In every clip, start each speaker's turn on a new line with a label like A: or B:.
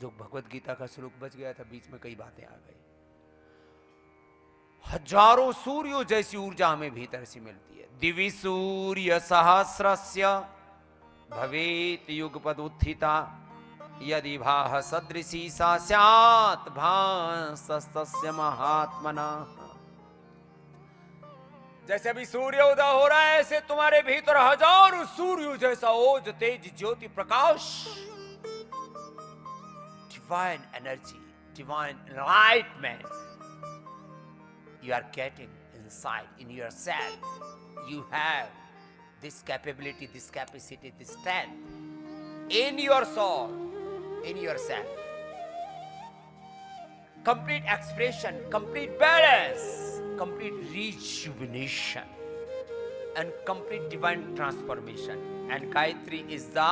A: जो भगवत गीता का श्लोक बच गया था, बीच में कई बातें आ गई। हजारों सूर्यों जैसी ऊर्जा हमें भीतर से मिलती है। दिवि सूर्य सहस्रस्य भवेत युगपद उत्थिता यदि भाह सदृशी सा स्यात् भासस्तस्य महात्मना। जैसे अभी सूर्य उदय हो रहा है, ऐसे तुम्हारे भीतर हजारों सूर्यों जैसा ओज तेज ज्योति प्रकाश, divine energy, divine enlightenment you are getting inside in yourself. You have this capability, this capacity, this strength in your soul, in yourself. Complete expression, complete balance, complete rejuvenation, and complete divine transformation. And Gayatri is the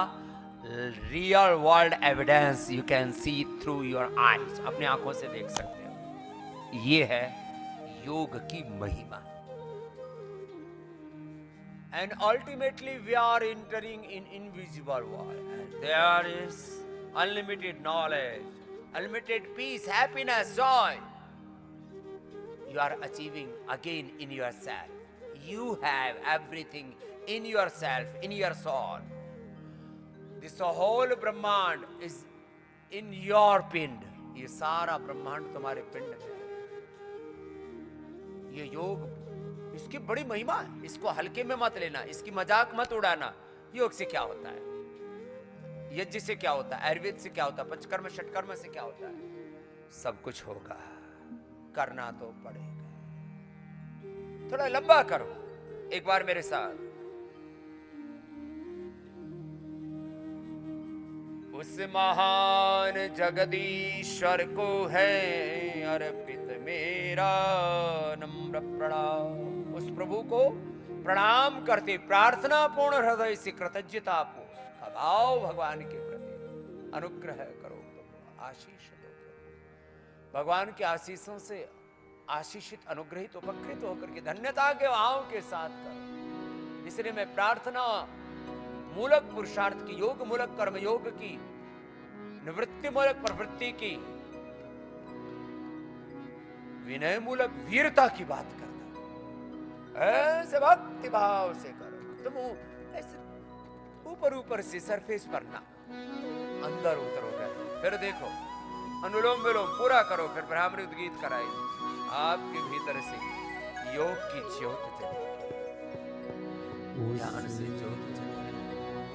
A: real world evidence you can see through your eyes. अपने आंखों से देख सकते हो। ये है योग की महिमा। And ultimately we are entering in invisible world, and there is unlimited knowledge, unlimited peace, happiness, joy. You are achieving again in yourself. You have everything in yourself, in your soul. This whole ब्रह्मांड is in your पिंड। ये सारा ब्रह्मांड तुम्हारे पिंड में। ये योग, इसकी बड़ी महिमा है, इसको हल्के में मत लेना, इसकी मजाक मत उड़ाना। योग से क्या होता है, यज्ञ से क्या होता है, आयुर्वेद से क्या होता है, पंचकर्म षटकर्म से क्या होता है, सब कुछ होगा, करना तो पड़ेगा। थोड़ा लंबा करो एक बार मेरे साथ। उस महान जगदीश्वर को है अर्पित मेरा नम्र प्रणाम। उस प्रभु को प्रणाम करते प्रार्थना पूर्ण हृदय से कृतज्ञता पूर्ण भाव भगवान के प्रति अनुग्रह करो प्रभु, आशीष दो प्रभु। भगवान के आशीषों से आशीषित, अनुग्रहित, उपकृत होकर के धन्यता के भाव के साथ करो। इसलिए मैं प्रार्थना मूलक पुरुषार्थ की, योग मूलक कर्म योग की, निवृत्ति मूलक प्रवृत्ति की, विनय मूलक वीरता की बात करता। ऐसे भक्ति भाव से करो। तुम ऐसे ऊपर ऊपर से सरफेस पर ना, अंदर उतरोगे। फिर देखो, अनुलोम विलोम पूरा करो, फिर ब्रह्मृत गीत कराई। आपके भीतर से योग की ज्योत जलेगी, ज्ञान से ज्योत जलेगी।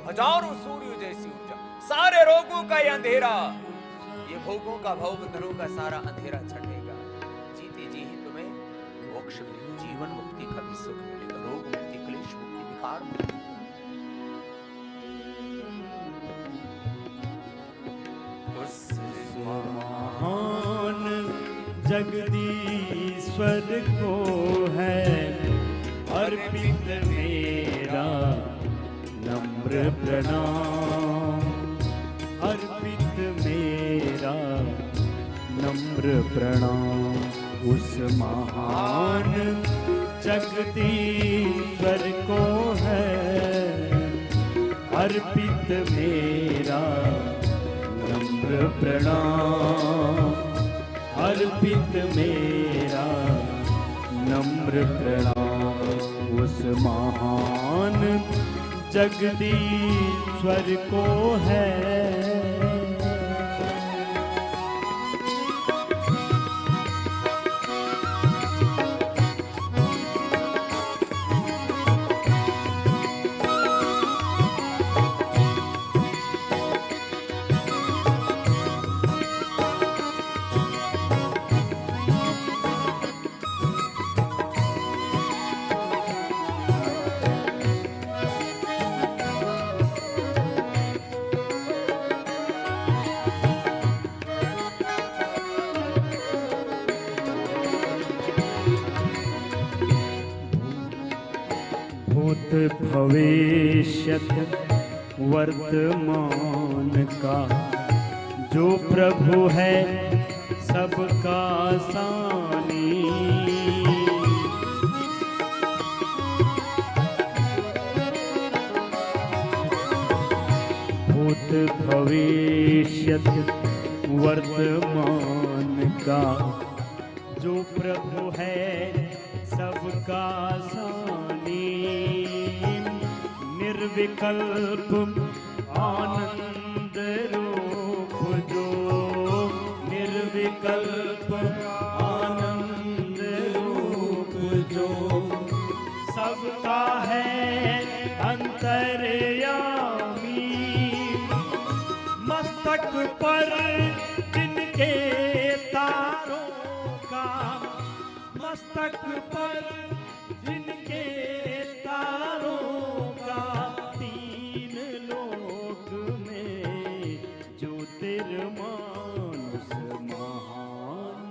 A: हजारों सूर्यों जैसी ऊर्जा, सारे रोगों का ये अंधेरा, ये भोगों का, भवबंधनों का सारा अंधेरा छटेगा। जीते जी ही तुम्हें मोक्ष मिलेगा, जीवन मुक्ति का भी सुख मिलेगा, रोग मुक्ति, क्लेश मुक्ति, विकार मुक्ति। उस
B: महान जगदीश्वर को है अर्पित मेरा नम्र प्रणाम, अर्पित मेरा नम्र प्रणाम। उस महान जगदीश्वर को है अर्पित मेरा नम्र प्रणाम, अर्पित मेरा नम्र प्रणाम। उस महान जगदीश्वर को है। भविष्यत वर्तमान का जो प्रभु है सबका सानी, भूत भविष्यत वर्तमान का जो प्रभु है सबका सानी, निर्विकल्प आनंद रूप जो, निर्विकल्प आनंद रूप जो, सबका है अंतर्यामी। मस्तक पर जिनके तारों का, मस्तक पर जिनके तारों का, तीन लोक में ज्योतिर्मानुष महान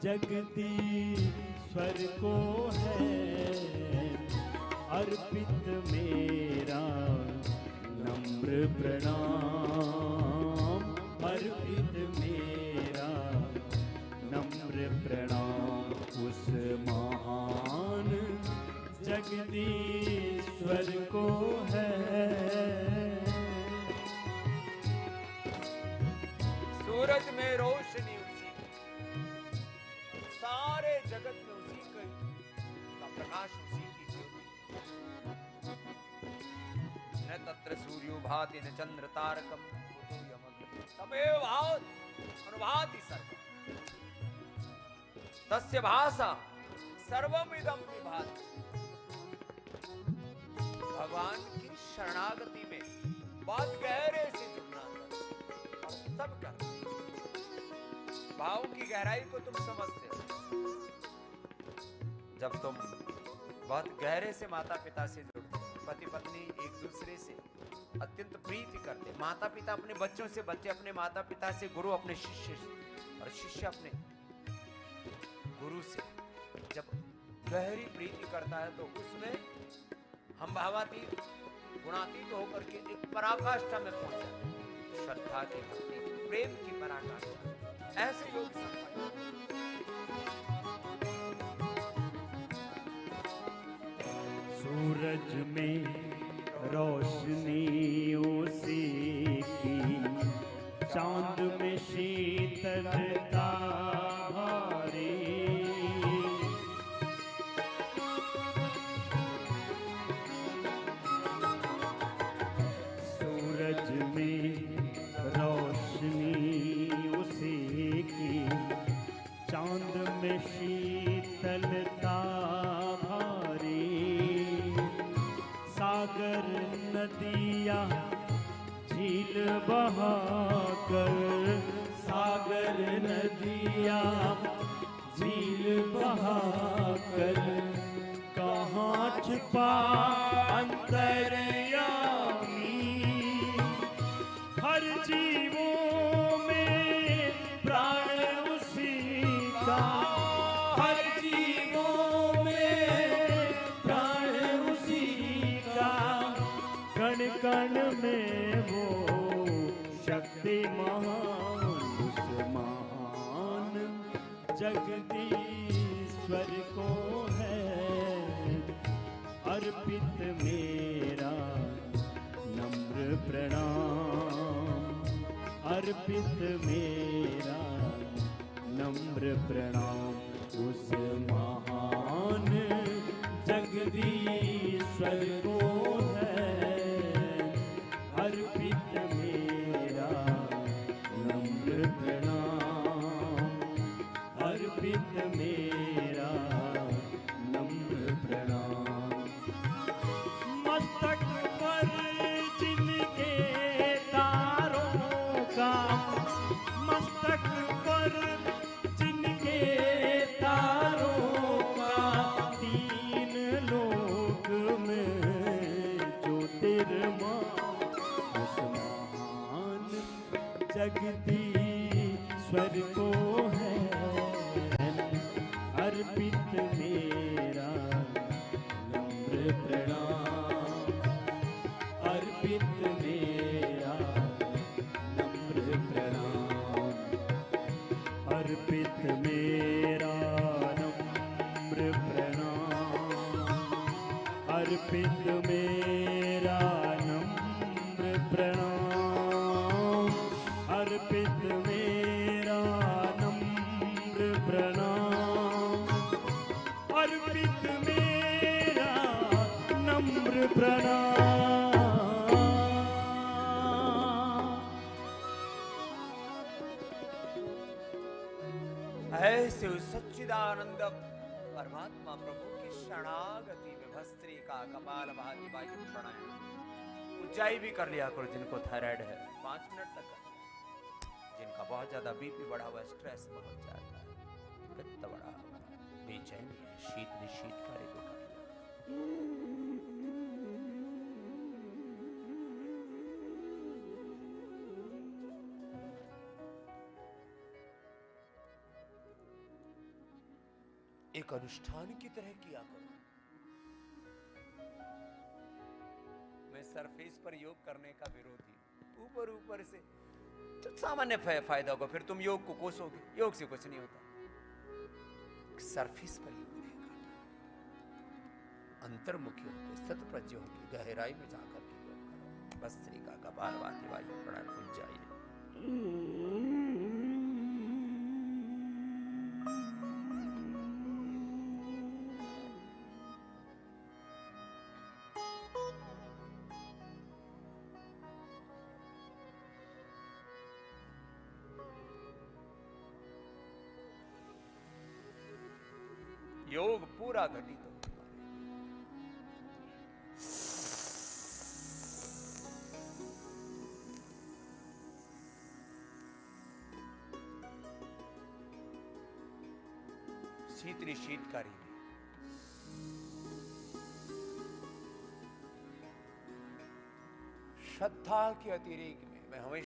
B: जगदीश्वर को है अर्पित मेरा नम्र प्रणाम, अर्पित मेरा नम्र प्रणाम उस महान जगदीश्वर को है।
A: सूरज में रोशनी उसी की, सारे जगत में उसी का प्रकाश, उसी की ज्योति। न तत्र सूर्यो भाति न चंद्र तारकम कुतो यमग्नि तमेव अनुभाति सर्वम् तस्य भाषा सर्वमिदं विभाति। भगवान की शरणागति में बहुत गहरे से जुड़ना और सब कर भाव की गहराई को तुम समझते हो। जब तुम बहुत गहरे से माता पिता से जुड़ते, पति पत्नी एक दूसरे से अत्यंत प्रीति करते, माता पिता अपने बच्चों से, बच्चे अपने माता पिता से, गुरु अपने शिष्य से और शिष्य अपने गुरु से जब गहरी प्रीति करता है तो उसमें हम भावातीत गुणातीत होकर के एक पराकाष्ठा में पहुंच जाते हैं। श्रद्धा की, भक्ति की, प्रेम की पराकाष्ठा। ऐसे योग संपन्न।
B: सूरज में रोशनी उसी की, चांद में शीतलता भरी, सूरज में रोशनी उसी की, चांद में शीतलता भारी, सागर नदिया झील बहाकर, सागर नदिया झील बहाकर, कहाँ छिपा अंतर्यामी, हर जीवों में प्राण उसी का, हर जीवों में प्राण उसी का, कण कण में वो शक्ति महान, उस महान जगदीश्वर को है अर्पित मेरा नम्र प्रणाम, अर्पित मेरा नम्र प्रणाम उस महान जगदीश्वर को है अर्पित मेरा नम्र प्रणाम, अर्पित मेरा नम्र प्रणाम। मस्तक पर जिनके तारों का, मस्तक पर जिनके तारों का, तीन लोक में ज्योतिर्मानुष महान जगदीश्वर को है अर्पित मेरा नम्र प्रणाम, अर्पित मेरा नम्र प्रणाम, अर्पित मेरा नम्र प्रणाम, अर्पित मेरा नम्र प्रणाम, अर्पित मेरा
A: ऐसे उस सच्चिदानंद परमात्मा प्रभु की शरणागति में भस्त्री का कपाल भाती वायु प्राणायाम ऊंचाई भी कर लिया करो। जिनको थायराइड है 5 मिनट तक कर लिया। जिनका बहुत ज्यादा बीपी बढ़ा हुआ है, स्ट्रेस बहुत ज्यादा है, पित्त बढ़ा हुआ है, बेचैनी है, शीत निशीत कार्य भी कर लिया। एक अनुष्ठान की तरह किया करो। मैं सरफेस पर योग करने का विरोधी हूं। ऊपर ऊपर से तो सामान्य फायदा होगा, फिर तुम योग को कोसोगे। योग से कुछ नहीं होता। सरफेस पर योग नहीं करना, अंतर्मुखी होकर सत प्रज्ञ होकर गहराई में जाकर के योग करो। भस्त्रिका कपालभाति वायु प्राणायाम ऊंचाई। योग पूरा घटित हो तुम्हारे। शीतली शीतकारी में श्रद्धा के अतिरेक में मैं हमेशा